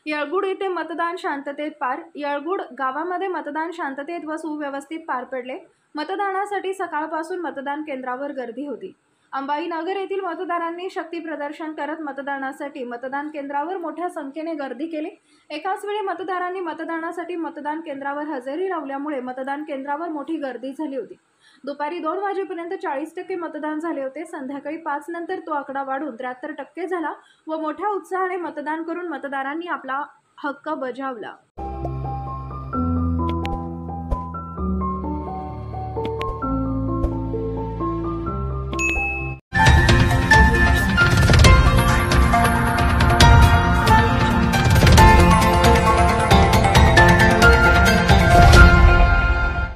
येळगुड येथे मतदान शांततेत पार। येळगुड गावामध्ये मतदान शांततेत व सुव्यवस्थित पार पडले। मतदानासाठी सकाळपासून मतदान केंद्रावर गर्दी होती। अंबाईनगर येथील मतदारांनी शक्ती प्रदर्शन करत मतदानासाठी मतदान केंद्रावर मोठ्या संख्येने गर्दी केली। एकाच वेळी मतदारांनी मतदानासाठी मतदान केंद्रावर हजेरी लावल्यामुळे मतदान केंद्रावर मोठी गर्दी झाली होती। दुपारी 2 वाजेपर्यंत 40% मतदान झाले होते। संध्याकाळी 5 नंतर तो आकडा वाढून 73% झाला व मोठ्या उत्साहाने मतदान करून मतदारांनी आपला हक्क बजावला।